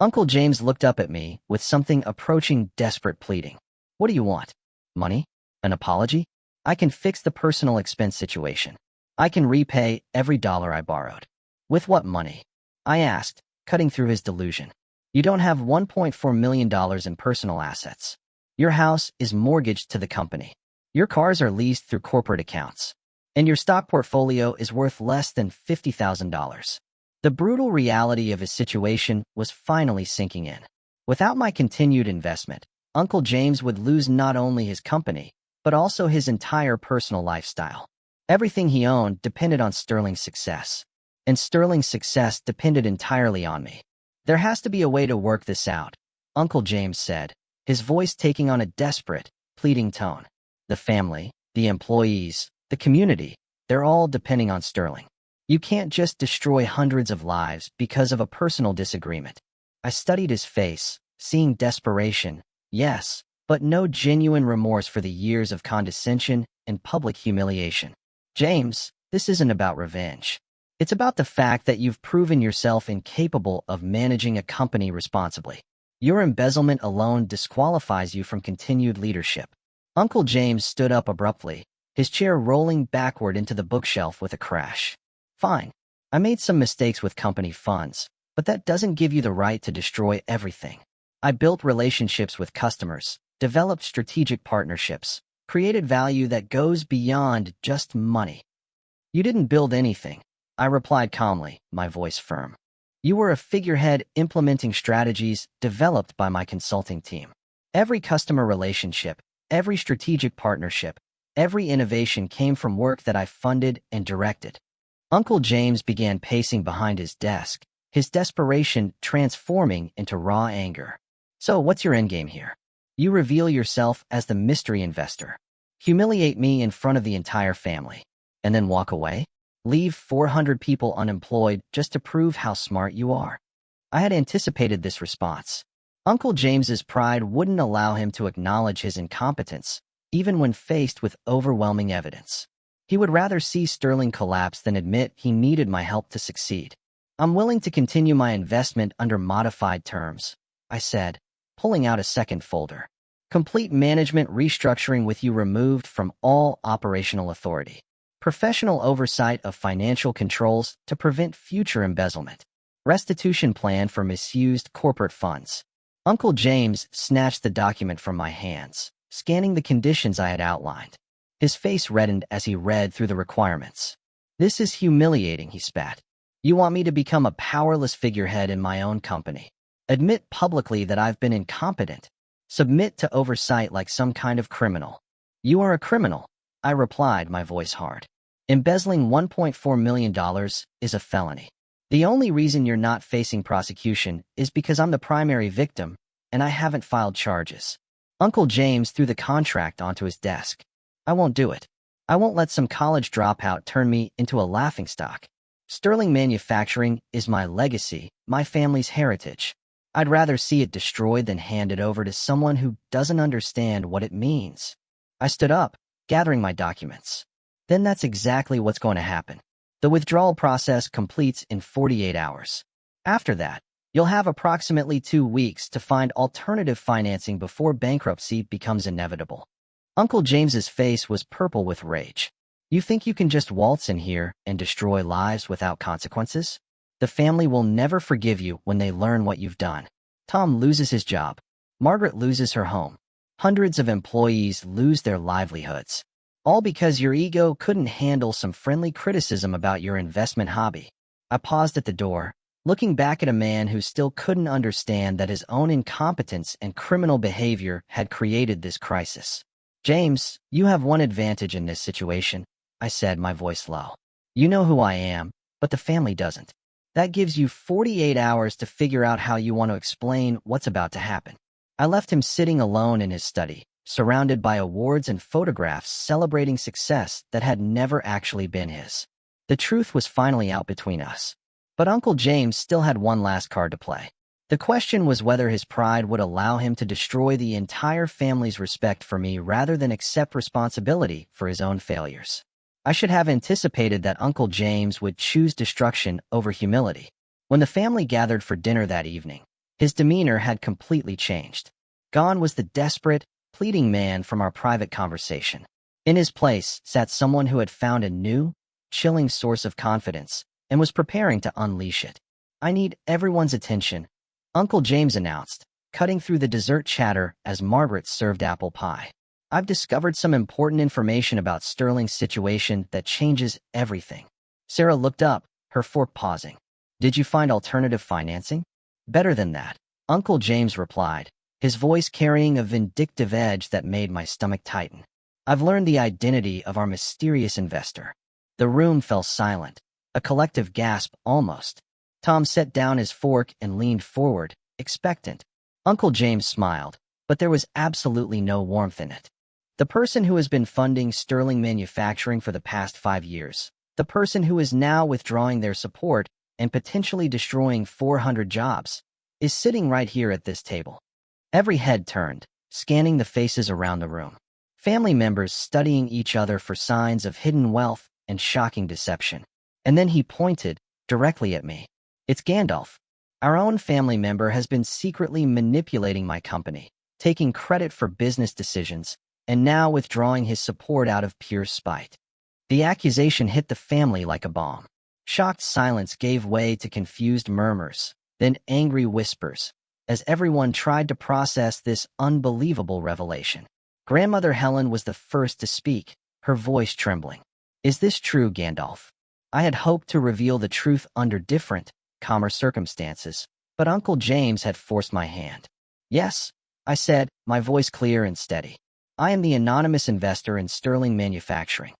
Uncle James looked up at me with something approaching desperate pleading. "What do you want? Money? An apology? I can fix the personal expense situation. I can repay every dollar I borrowed." "With what money?" I asked, cutting through his delusion. "You don't have $1.4 million in personal assets. Your house is mortgaged to the company. Your cars are leased through corporate accounts. And your stock portfolio is worth less than $50,000. The brutal reality of his situation was finally sinking in. Without my continued investment, Uncle James would lose not only his company, but also his entire personal lifestyle. Everything he owned depended on Sterling's success, and Sterling's success depended entirely on me. "There has to be a way to work this out," Uncle James said, his voice taking on a desperate, pleading tone. The family, the employees, the community, they're all depending on Sterling. You can't just destroy hundreds of lives because of a personal disagreement. I studied his face, seeing desperation, yes, but no genuine remorse for the years of condescension and public humiliation. James, this isn't about revenge. It's about the fact that you've proven yourself incapable of managing a company responsibly. Your embezzlement alone disqualifies you from continued leadership. Uncle James stood up abruptly, his chair rolling backward into the bookshelf with a crash. Fine. I made some mistakes with company funds, but that doesn't give you the right to destroy everything. I built relationships with customers, developed strategic partnerships, created value that goes beyond just money. You didn't build anything, I replied calmly, my voice firm. You were a figurehead implementing strategies developed by my consulting team. Every customer relationship, every strategic partnership, every innovation came from work that I funded and directed. Uncle James began pacing behind his desk, his desperation transforming into raw anger. So what's your endgame here? You reveal yourself as the mystery investor, humiliate me in front of the entire family, and then walk away? Leave 400 people unemployed just to prove how smart you are? I had anticipated this response. Uncle James's pride wouldn't allow him to acknowledge his incompetence, even when faced with overwhelming evidence. He would rather see Sterling collapse than admit he needed my help to succeed. I'm willing to continue my investment under modified terms, I said, pulling out a second folder. Complete management restructuring with you removed from all operational authority. Professional oversight of financial controls to prevent future embezzlement. Restitution plan for misused corporate funds. Uncle James snatched the document from my hands, scanning the conditions I had outlined. His face reddened as he read through the requirements. This is humiliating, he spat. You want me to become a powerless figurehead in my own company. Admit publicly that I've been incompetent. Submit to oversight like some kind of criminal. You are a criminal, I replied, my voice hard. Embezzling $1.4 million is a felony. The only reason you're not facing prosecution is because I'm the primary victim, and I haven't filed charges. Uncle James threw the contract onto his desk. I won't do it. I won't let some college dropout turn me into a laughingstock. Sterling Manufacturing is my legacy, my family's heritage. I'd rather see it destroyed than handed over to someone who doesn't understand what it means. I stood up, gathering my documents. Then that's exactly what's going to happen. The withdrawal process completes in 48 hours. After that, you'll have approximately 2 weeks to find alternative financing before bankruptcy becomes inevitable. Uncle James's face was purple with rage. You think you can just waltz in here and destroy lives without consequences? The family will never forgive you when they learn what you've done. Tom loses his job. Margaret loses her home. Hundreds of employees lose their livelihoods. All because your ego couldn't handle some friendly criticism about your investment hobby. I paused at the door, looking back at a man who still couldn't understand that his own incompetence and criminal behavior had created this crisis. James, you have one advantage in this situation, I said, my voice low. You know who I am, but the family doesn't. That gives you 48 hours to figure out how you want to explain what's about to happen. I left him sitting alone in his study, surrounded by awards and photographs celebrating success that had never actually been his. The truth was finally out between us. But Uncle James still had one last card to play. The question was whether his pride would allow him to destroy the entire family's respect for me rather than accept responsibility for his own failures. I should have anticipated that Uncle James would choose destruction over humility. When the family gathered for dinner that evening, his demeanor had completely changed. Gone was the desperate, pleading man from our private conversation. In his place sat someone who had found a new, chilling source of confidence and was preparing to unleash it. I need everyone's attention, Uncle James announced, cutting through the dessert chatter as Margaret served apple pie. I've discovered some important information about Sterling's situation that changes everything. Sarah looked up, her fork pausing. Did you find alternative financing? Better than that, Uncle James replied, his voice carrying a vindictive edge that made my stomach tighten. I've learned the identity of our mysterious investor. The room fell silent, a collective gasp almost. Tom set down his fork and leaned forward, expectant. Uncle James smiled, but there was absolutely no warmth in it. The person who has been funding Sterling Manufacturing for the past 5 years. The person who is now withdrawing their support and potentially destroying 400 jobs is sitting right here at this table. Every head turned, scanning the faces around the room. Family members studying each other for signs of hidden wealth and shocking deception. And then he pointed directly at me. It's Gandalf. Our own family member has been secretly manipulating my company, taking credit for business decisions, and now withdrawing his support out of pure spite. The accusation hit the family like a bomb. Shocked silence gave way to confused murmurs, then angry whispers, as everyone tried to process this unbelievable revelation. Grandmother Helen was the first to speak, her voice trembling. Is this true, Gandalf? I had hoped to reveal the truth under different, calmer circumstances, but Uncle James had forced my hand. Yes, I said, my voice clear and steady. I am the anonymous investor in Sterling Manufacturing.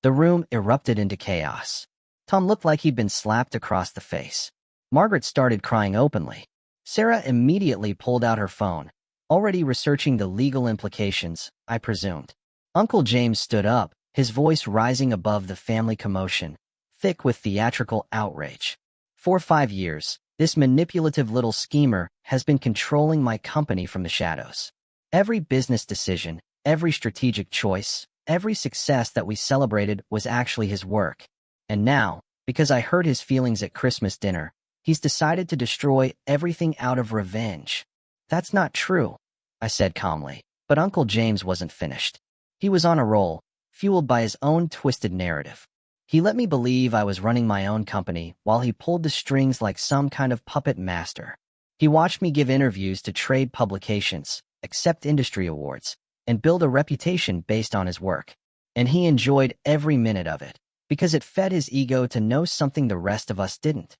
The room erupted into chaos. Tom looked like he'd been slapped across the face. Margaret started crying openly. Sarah immediately pulled out her phone, already researching the legal implications, I presumed. Uncle James stood up, his voice rising above the family commotion, thick with theatrical outrage. For 5 years, this manipulative little schemer has been controlling my company from the shadows. Every business decision, every strategic choice, every success that we celebrated was actually his work. And now, because I hurt his feelings at Christmas dinner, he's decided to destroy everything out of revenge. That's not true, I said calmly, but Uncle James wasn't finished. He was on a roll, fueled by his own twisted narrative. He let me believe I was running my own company while he pulled the strings like some kind of puppet master. He watched me give interviews to trade publications, accept industry awards, and build a reputation based on his work. And he enjoyed every minute of it, because it fed his ego to know something the rest of us didn't.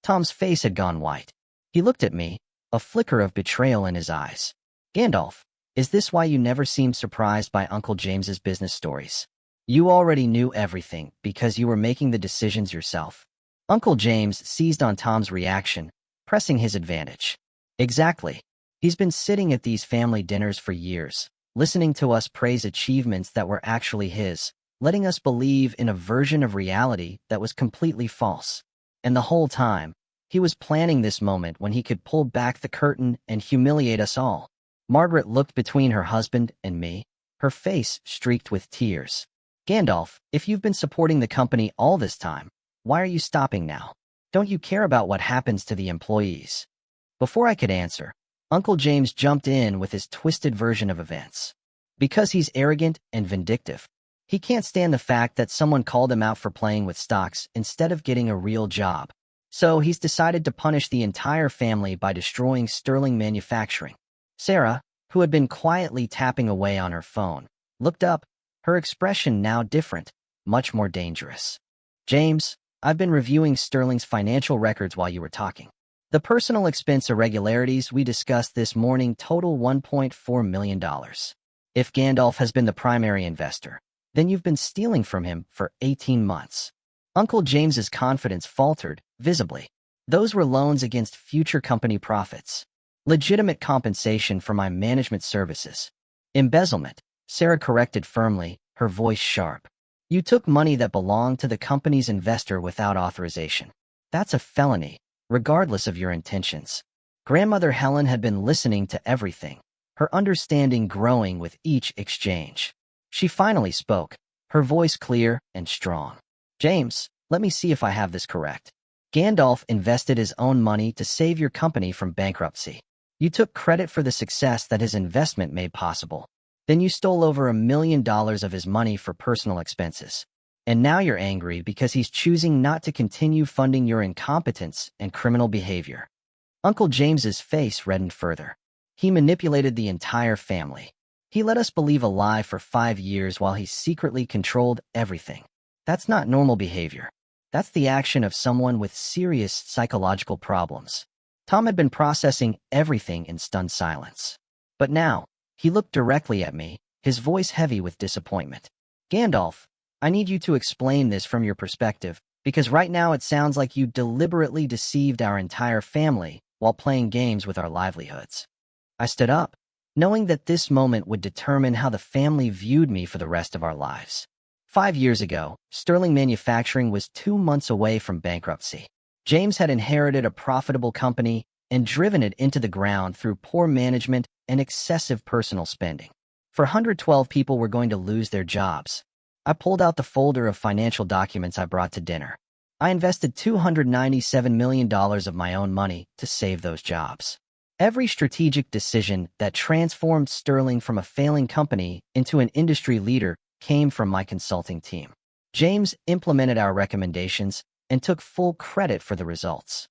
Tom's face had gone white. He looked at me, a flicker of betrayal in his eyes. Gandalf, is this why you never seemed surprised by Uncle James's business stories? You already knew everything because you were making the decisions yourself. Uncle James seized on Tom's reaction, pressing his advantage. Exactly. He's been sitting at these family dinners for years, listening to us praise achievements that were actually his, letting us believe in a version of reality that was completely false. And the whole time, he was planning this moment when he could pull back the curtain and humiliate us all. Margaret looked between her husband and me, her face streaked with tears. Gandalf, if you've been supporting the company all this time, why are you stopping now? Don't you care about what happens to the employees? Before I could answer, Uncle James jumped in with his twisted version of events. Because he's arrogant and vindictive, he can't stand the fact that someone called him out for playing with stocks instead of getting a real job. So he's decided to punish the entire family by destroying Sterling Manufacturing. Sarah, who had been quietly tapping away on her phone, looked up, her expression now different, much more dangerous. James, I've been reviewing Sterling's financial records while you were talking. The personal expense irregularities we discussed this morning total $1.4 million. If Gandalf has been the primary investor, then you've been stealing from him for 18 months. Uncle James's confidence faltered, visibly. Those were loans against future company profits. Legitimate compensation for my management services. Embezzlement, Sarah corrected firmly, her voice sharp. You took money that belonged to the company's investor without authorization. That's a felony, regardless of your intentions. Grandmother Helen had been listening to everything, her understanding growing with each exchange. She finally spoke, her voice clear and strong. James, let me see if I have this correct. Gandalf invested his own money to save your company from bankruptcy. You took credit for the success that his investment made possible. Then you stole over $1 million of his money for personal expenses. And now you're angry because he's choosing not to continue funding your incompetence and criminal behavior. Uncle James's face reddened further. He manipulated the entire family. He let us believe a lie for 5 years while he secretly controlled everything. That's not normal behavior. That's the action of someone with serious psychological problems. Tom had been processing everything in stunned silence. But now, he looked directly at me, his voice heavy with disappointment. Gandalf, I need you to explain this from your perspective, because right now it sounds like you deliberately deceived our entire family while playing games with our livelihoods. I stood up. knowing that this moment would determine how the family viewed me for the rest of our lives. 5 years ago, Sterling Manufacturing was 2 months away from bankruptcy. James had inherited a profitable company and driven it into the ground through poor management and excessive personal spending. 112 people were going to lose their jobs. I pulled out the folder of financial documents I brought to dinner. I invested $297 million of my own money to save those jobs. Every strategic decision that transformed Sterling from a failing company into an industry leader came from my consulting team. James implemented our recommendations and took full credit for the results.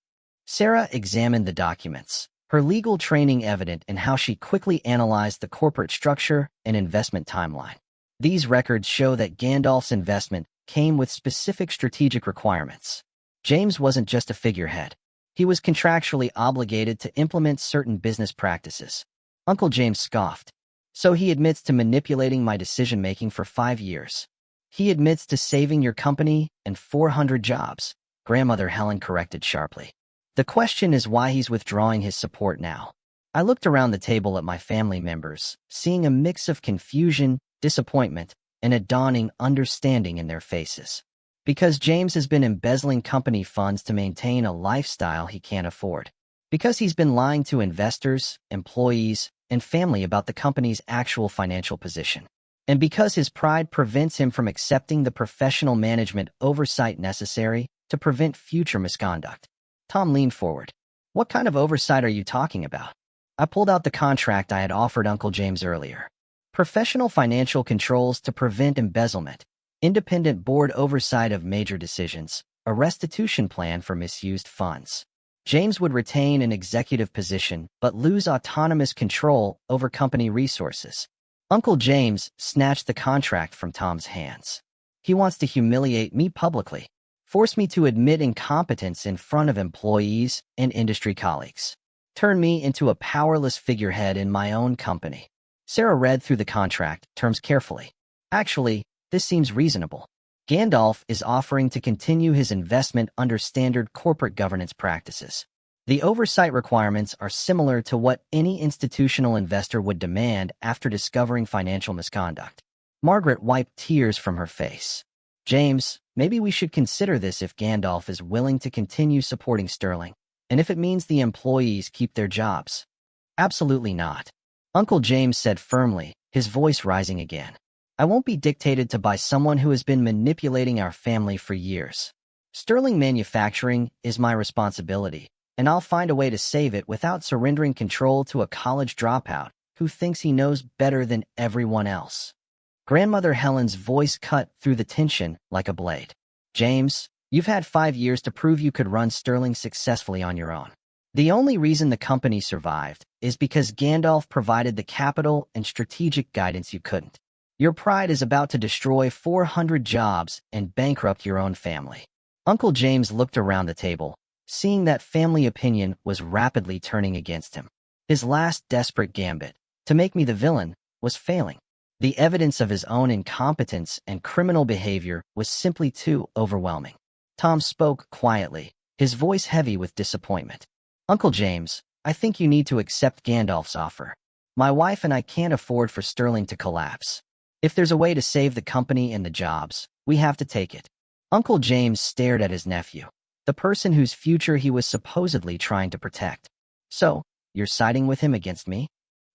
Sarah examined the documents, her legal training evident in how she quickly analyzed the corporate structure and investment timeline. These records show that Gandalf's investment came with specific strategic requirements. James wasn't just a figurehead. He was contractually obligated to implement certain business practices. Uncle James scoffed. So he admits to manipulating my decision-making for 5 years. He admits to saving your company and 400 jobs, Grandmother Helen corrected sharply. The question is why he's withdrawing his support now. I looked around the table at my family members, seeing a mix of confusion, disappointment, and a dawning understanding in their faces. Because James has been embezzling company funds to maintain a lifestyle he can't afford. Because he's been lying to investors, employees, and family about the company's actual financial position. And because his pride prevents him from accepting the professional management oversight necessary to prevent future misconduct. Tom leaned forward. What kind of oversight are you talking about? I pulled out the contract I had offered Uncle James earlier. Professional financial controls to prevent embezzlement, independent board oversight of major decisions, a restitution plan for misused funds. James would retain an executive position but lose autonomous control over company resources. Uncle James snatched the contract from Tom's hands. He wants to humiliate me publicly, force me to admit incompetence in front of employees and industry colleagues, turn me into a powerless figurehead in my own company. Sarah read through the contract terms carefully. Actually, this seems reasonable. Gandalf is offering to continue his investment under standard corporate governance practices. The oversight requirements are similar to what any institutional investor would demand after discovering financial misconduct. Margaret wiped tears from her face. James, maybe we should consider this if Gandalf is willing to continue supporting Sterling, and if it means the employees keep their jobs. Absolutely not. Uncle James said firmly, his voice rising again. I won't be dictated to by someone who has been manipulating our family for years. Sterling Manufacturing is my responsibility, and I'll find a way to save it without surrendering control to a college dropout who thinks he knows better than everyone else. Grandmother Helen's voice cut through the tension like a blade. James, you've had 5 years to prove you could run Sterling successfully on your own. The only reason the company survived is because Gandalf provided the capital and strategic guidance you couldn't. Your pride is about to destroy 400 jobs and bankrupt your own family. Uncle James looked around the table, seeing that family opinion was rapidly turning against him. His last desperate gambit, to make me the villain, was failing. The evidence of his own incompetence and criminal behavior was simply too overwhelming. Tom spoke quietly, his voice heavy with disappointment. Uncle James, I think you need to accept Gandalf's offer. My wife and I can't afford for Sterling to collapse. If there's a way to save the company and the jobs, we have to take it. Uncle James stared at his nephew, the person whose future he was supposedly trying to protect. So, you're siding with him against me?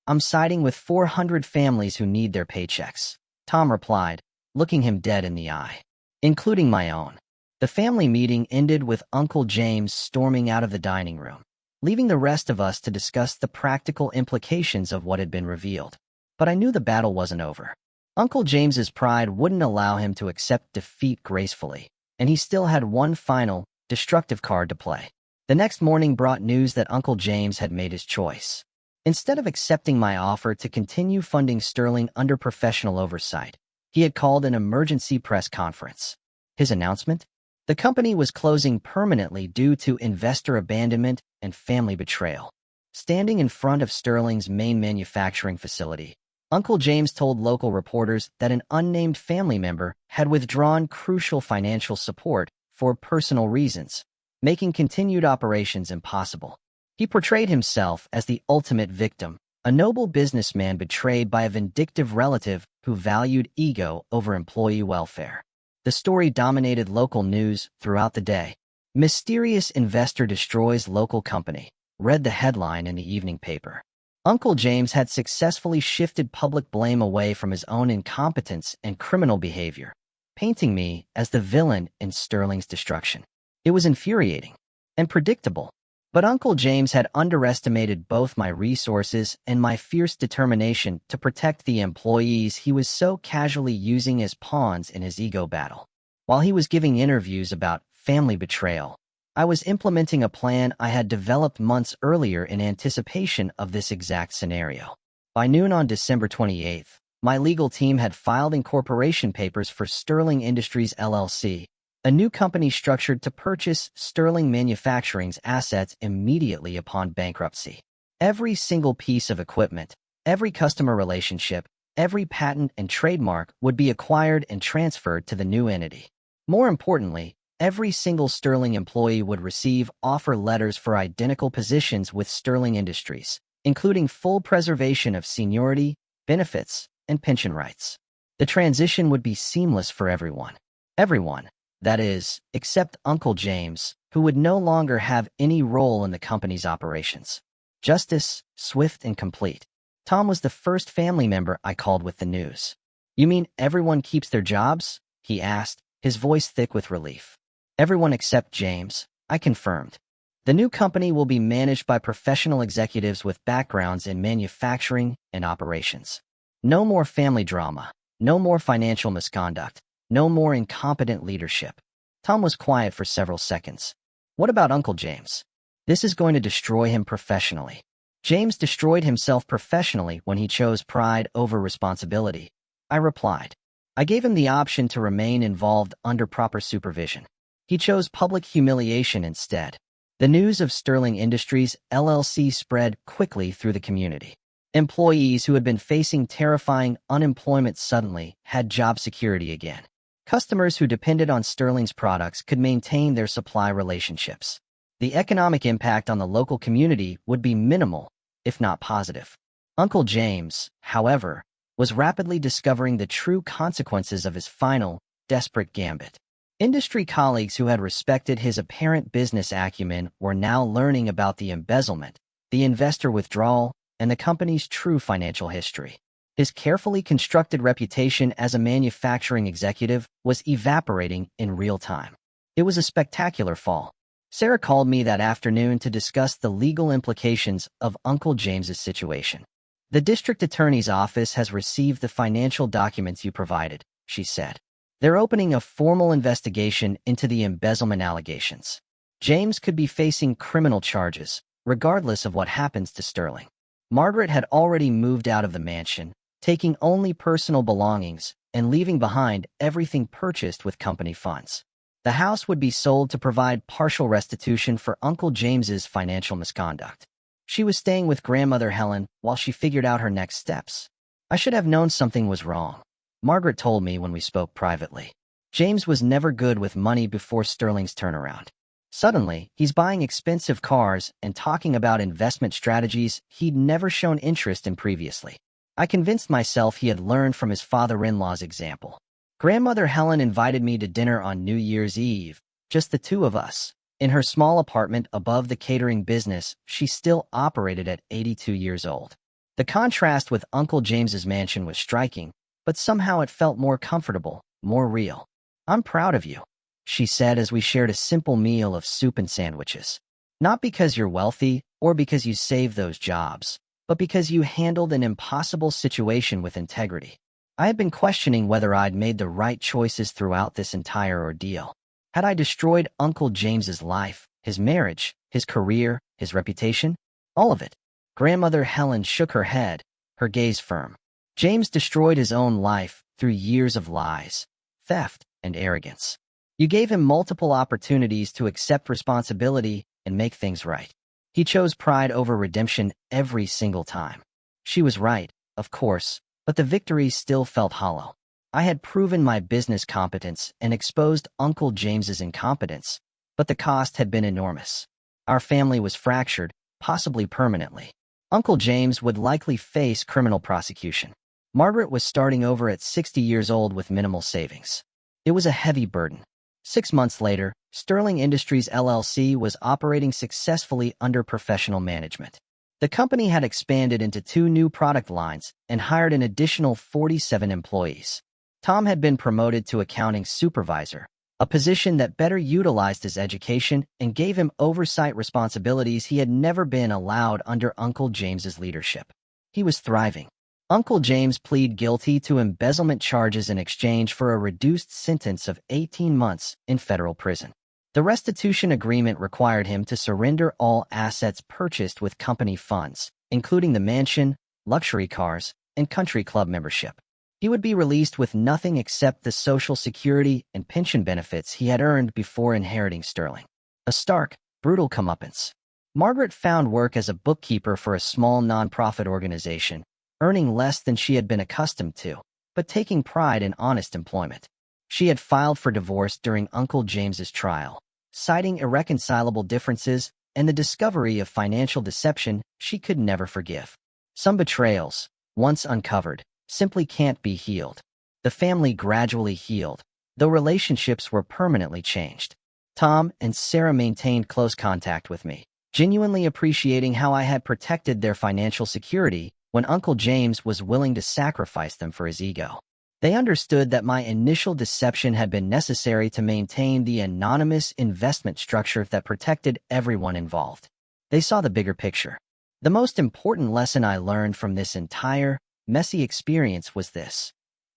I'm siding with 400 families who need their paychecks, Tom replied, looking him dead in the eye. Including my own. The family meeting ended with Uncle James storming out of the dining room, leaving the rest of us to discuss the practical implications of what had been revealed. But I knew the battle wasn't over. Uncle James's pride wouldn't allow him to accept defeat gracefully, and he still had one final, destructive card to play. The next morning brought news that Uncle James had made his choice. Instead of accepting my offer to continue funding Sterling under professional oversight, he had called an emergency press conference. His announcement? The company was closing permanently due to investor abandonment and family betrayal. Standing in front of Sterling's main manufacturing facility, Uncle James told local reporters that an unnamed family member had withdrawn crucial financial support for personal reasons, making continued operations impossible. He portrayed himself as the ultimate victim, A noble businessman betrayed by a vindictive relative who valued ego over employee welfare. The story dominated local news throughout the day. Mysterious investor destroys local company, read the headline in the evening paper. Uncle James had successfully shifted public blame away from his own incompetence and criminal behavior, painting me as the villain in Sterling's destruction. It was infuriating and predictable. But Uncle James had underestimated both my resources and my fierce determination to protect the employees he was so casually using as pawns in his ego battle. While he was giving interviews about family betrayal, I was implementing a plan I had developed months earlier in anticipation of this exact scenario. By noon on December 28th, my legal team had filed incorporation papers for Sterling Industries LLC, a new company structured to purchase Sterling Manufacturing's assets immediately upon bankruptcy. Every single piece of equipment, every customer relationship, every patent and trademark would be acquired and transferred to the new entity. More importantly, every single Sterling employee would receive offer letters for identical positions with Sterling Industries, including full preservation of seniority, benefits, and pension rights. The transition would be seamless for everyone. Everyone. That is, except Uncle James, who would no longer have any role in the company's operations. Justice, swift and complete. Tom was the first family member I called with the news. "You mean everyone keeps their jobs?" he asked, his voice thick with relief. "Everyone except James," I confirmed. "The new company will be managed by professional executives with backgrounds in manufacturing and operations. No more family drama, no more financial misconduct. No more incompetent leadership." Tom was quiet for several seconds. "What about Uncle James? This is going to destroy him professionally." "James destroyed himself professionally when he chose pride over responsibility," I replied. "I gave him the option to remain involved under proper supervision. He chose public humiliation instead." The news of Sterling Industries LLC spread quickly through the community. Employees who had been facing terrifying unemployment suddenly had job security again. Customers who depended on Sterling's products could maintain their supply relationships. The economic impact on the local community would be minimal, if not positive. Uncle James, however, was rapidly discovering the true consequences of his final, desperate gambit. Industry colleagues who had respected his apparent business acumen were now learning about the embezzlement, the investor withdrawal, and the company's true financial history. His carefully constructed reputation as a manufacturing executive was evaporating in real time. It was a spectacular fall. Sarah called me that afternoon to discuss the legal implications of Uncle James's situation. "The district attorney's office has received the financial documents you provided," she said. "They're opening a formal investigation into the embezzlement allegations. James could be facing criminal charges, regardless of what happens to Sterling." Margaret had already moved out of the mansion, taking only personal belongings and leaving behind everything purchased with company funds. The house would be sold to provide partial restitution for Uncle James's financial misconduct. She was staying with grandmother Helen while she figured out her next steps. "I should have known something was wrong," Margaret told me when we spoke privately. "James was never good with money before Sterling's turnaround. Suddenly, he's buying expensive cars and talking about investment strategies he'd never shown interest in previously. I convinced myself he had learned from his father-in-law's example." Grandmother Helen invited me to dinner on New Year's Eve, just the two of us. In her small apartment above the catering business she still operated at 82 years old. The contrast with Uncle James's mansion was striking, but somehow it felt more comfortable, more real. "I'm proud of you," she said as we shared a simple meal of soup and sandwiches. "Not because you're wealthy or because you saved those jobs, but because you handled an impossible situation with integrity." I had been questioning whether I'd made the right choices throughout this entire ordeal. Had I destroyed Uncle James's life, his marriage, his career, his reputation? All of it. Grandmother Helen shook her head, her gaze firm. "James destroyed his own life through years of lies, theft, and arrogance. You gave him multiple opportunities to accept responsibility and make things right. He chose pride over redemption every single time." She was right, of course, but the victory still felt hollow. I had proven my business competence and exposed Uncle James's incompetence, but the cost had been enormous. Our family was fractured, possibly permanently. Uncle James would likely face criminal prosecution. Margaret was starting over at 60 years old with minimal savings. It was a heavy burden. 6 months later, Sterling Industries LLC was operating successfully under professional management. The company had expanded into 2 new product lines and hired an additional 47 employees. Tom had been promoted to accounting supervisor, a position that better utilized his education and gave him oversight responsibilities he had never been allowed under Uncle James's leadership. He was thriving. Uncle James pleaded guilty to embezzlement charges in exchange for a reduced sentence of 18 months in federal prison. The restitution agreement required him to surrender all assets purchased with company funds, including the mansion, luxury cars, and country club membership. He would be released with nothing except the Social Security and pension benefits he had earned before inheriting Sterling. A stark, brutal comeuppance. Margaret found work as a bookkeeper for a small nonprofit organization, earning less than she had been accustomed to, but taking pride in honest employment. She had filed for divorce during Uncle James's trial, citing irreconcilable differences and the discovery of financial deception she could never forgive. Some betrayals, once uncovered, simply can't be healed. The family gradually healed, though relationships were permanently changed. Tom and Sarah maintained close contact with me, genuinely appreciating how I had protected their financial security when Uncle James was willing to sacrifice them for his ego. They understood that my initial deception had been necessary to maintain the anonymous investment structure that protected everyone involved. They saw the bigger picture. The most important lesson I learned from this entire, messy experience was this: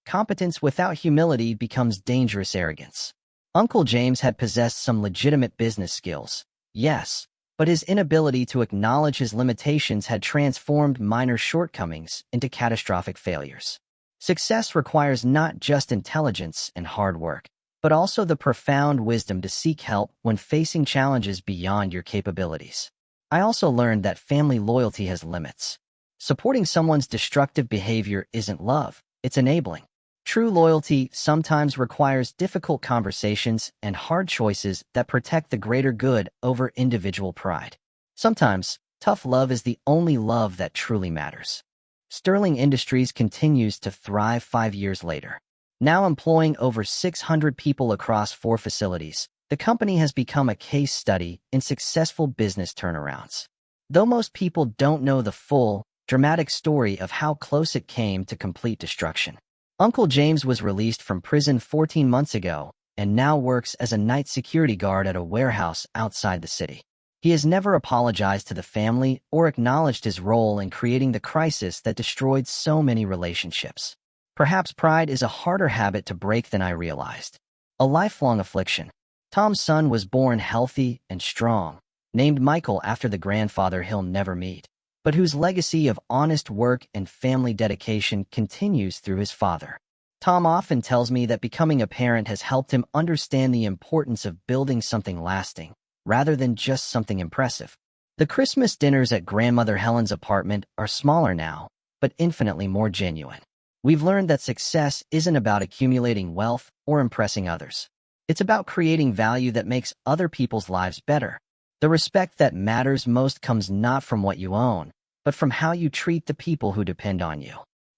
competence without humility becomes dangerous arrogance. Uncle James had possessed some legitimate business skills, yes, but his inability to acknowledge his limitations had transformed minor shortcomings into catastrophic failures. Success requires not just intelligence and hard work, but also the profound wisdom to seek help when facing challenges beyond your capabilities. I also learned that family loyalty has limits. Supporting someone's destructive behavior isn't love, it's enabling. True loyalty sometimes requires difficult conversations and hard choices that protect the greater good over individual pride. Sometimes, tough love is the only love that truly matters. Sterling Industries continues to thrive 5 years later. Now employing over 600 people across 4 facilities, the company has become a case study in successful business turnarounds. Though most people don't know the full, dramatic story of how close it came to complete destruction. Uncle James was released from prison 14 months ago and now works as a night security guard at a warehouse outside the city. He has never apologized to the family or acknowledged his role in creating the crisis that destroyed so many relationships. Perhaps pride is a harder habit to break than I realized. A lifelong affliction. Tom's son was born healthy and strong, named Michael after the grandfather he'll never meet, but whose legacy of honest work and family dedication continues through his father. Tom often tells me that becoming a parent has helped him understand the importance of building something lasting, rather than just something impressive. The Christmas dinners at Grandmother Helen's apartment are smaller now, but infinitely more genuine. We've learned that success isn't about accumulating wealth or impressing others. It's about creating value that makes other people's lives better. The respect that matters most comes not from what you own, but from how you treat the people who depend on you.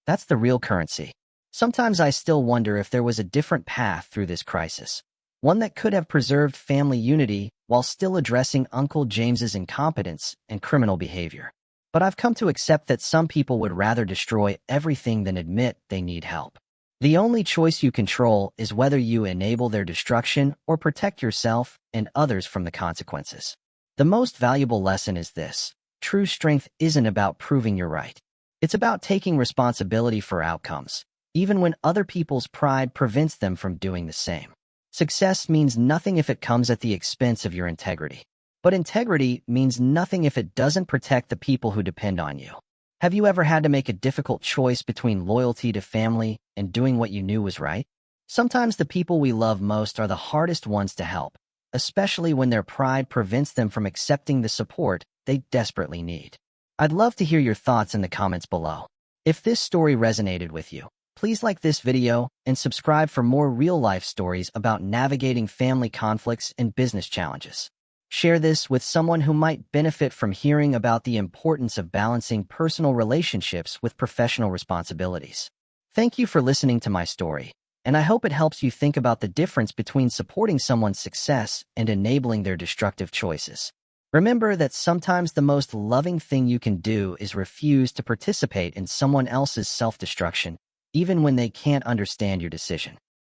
That's the real currency. Sometimes I still wonder if there was a different path through this crisis, one that could have preserved family unity while still addressing Uncle James's incompetence and criminal behavior. But I've come to accept that some people would rather destroy everything than admit they need help. The only choice you control is whether you enable their destruction or protect yourself and others from the consequences. The most valuable lesson is this: true strength isn't about proving you're right. It's about taking responsibility for outcomes, even when other people's pride prevents them from doing the same. Success means nothing if it comes at the expense of your integrity. But integrity means nothing if it doesn't protect the people who depend on you. Have you ever had to make a difficult choice between loyalty to family and doing what you knew was right? Sometimes the people we love most are the hardest ones to help, especially when their pride prevents them from accepting the support they desperately need. I'd love to hear your thoughts in the comments below. If this story resonated with you, please like this video and subscribe for more real-life stories about navigating family conflicts and business challenges. Share this with someone who might benefit from hearing about the importance of balancing personal relationships with professional responsibilities. Thank you for listening to my story, and I hope it helps you think about the difference between supporting someone's success and enabling their destructive choices. Remember that sometimes the most loving thing you can do is refuse to participate in someone else's self-destruction, even when they can't understand your decision.